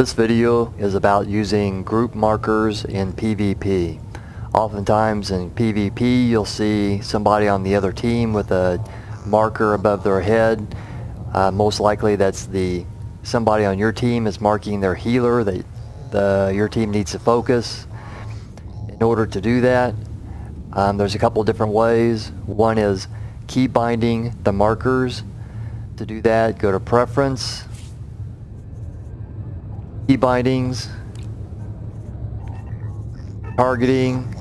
This video is about using group markers in PvP. Oftentimes in PvP you'll see somebody on the other team with a marker above their head. Most likely that's somebody on your team is marking their healer that your team needs to focus. In order to do that, there's a couple different ways. One is key binding the markers. To do that, go to Preference, Key Bindings, Targeting,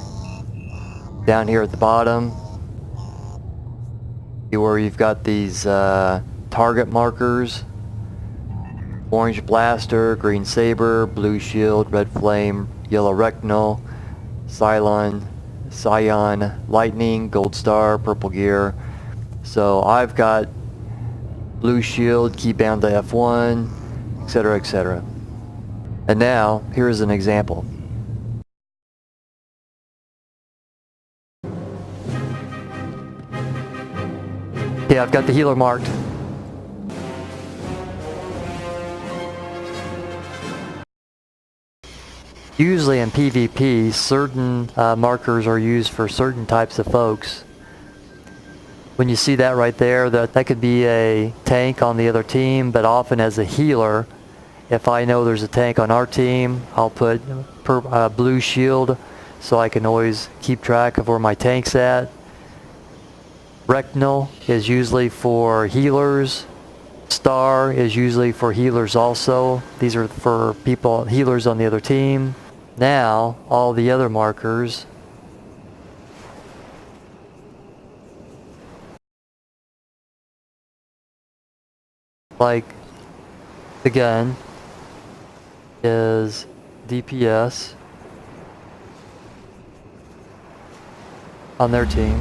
down here at the bottom, see where you've got these target markers: orange blaster, green saber, blue shield, red flame, yellow retinal, Cylon, lightning, gold star, purple gear. So I've got blue shield, key bound to F1, etc., etc. And now, here's an example. Okay, I've got the healer marked. Usually in PvP, certain markers are used for certain types of folks. When you see that right there, that could be a tank on the other team, but often as a healer, if I know there's a tank on our team, I'll put blue shield so I can always keep track of where my tank's at. Retinal is usually for healers. Star is usually for healers also. These are for healers on the other team. Now, all the other markers like the gun is DPS on their team.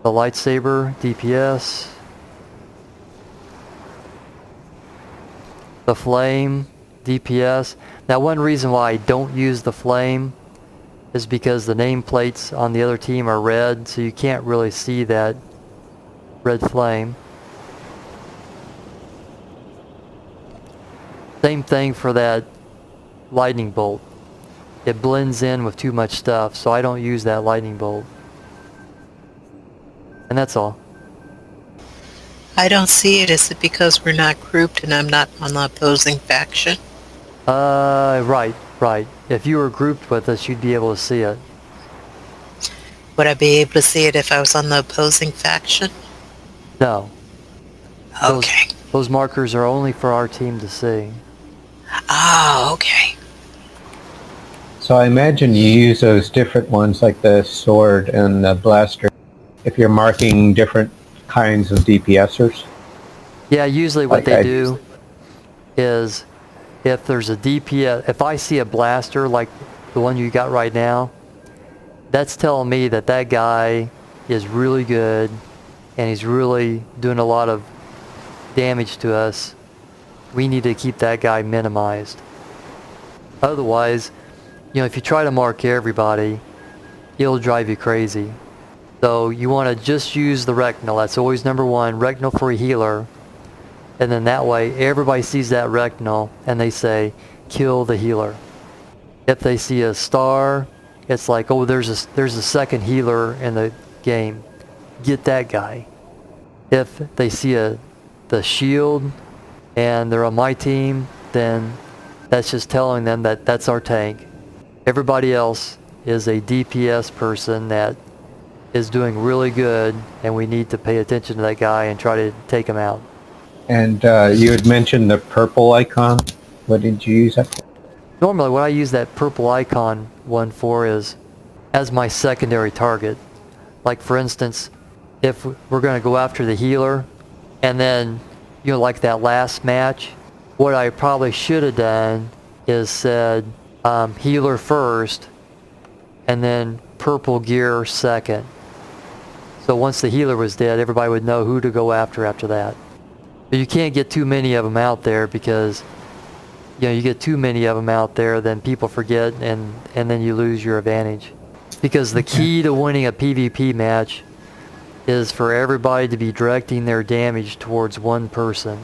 The lightsaber, DPS. The flame, DPS. Now one reason why I don't use the flame is because the nameplates on the other team are red, so you can't really see that red flame. Same thing for that lightning bolt. It blends in with too much stuff, so I don't use that lightning bolt. And that's all. I don't see it. Is it because we're not grouped and I'm not on the opposing faction? Right. If you were grouped with us, you'd be able to see it. Would I be able to see it if I was on the opposing faction? No. Okay. Those markers are only for our team to see. Oh, okay. So I imagine you use those different ones like the sword and the blaster if you're marking different kinds of DPSers. Yeah, usually what they do is if there's a DPS, if I see a blaster like the one you got right now, that's telling me that that guy is really good and he's really doing a lot of damage to us. We need to keep that guy minimized. Otherwise, if you try to mark everybody, it'll drive you crazy. So you want to just use the retinal. That's always number one, retinal for a healer. And then that way everybody sees that retinal and they say, kill the healer. If they see a star, it's like, oh, there's a second healer in the game. Get that guy. If they see the shield and they're on my team, then that's just telling them that that's our tank. Everybody else is a DPS person that is doing really good, and we need to pay attention to that guy and try to take him out. And you had mentioned the purple icon. What did you use that for? Normally what I use that purple icon one for is as my secondary target. Like for instance, if we're going to go after the healer, and then like that last match, what I probably should have done is said healer first and then purple gear second. So once the healer was dead, everybody would know who to go after that. But you can't get too many of them out there because you get too many of them out there, then people forget and then you lose your advantage. Because the key to winning a PvP match is for everybody to be directing their damage towards one person.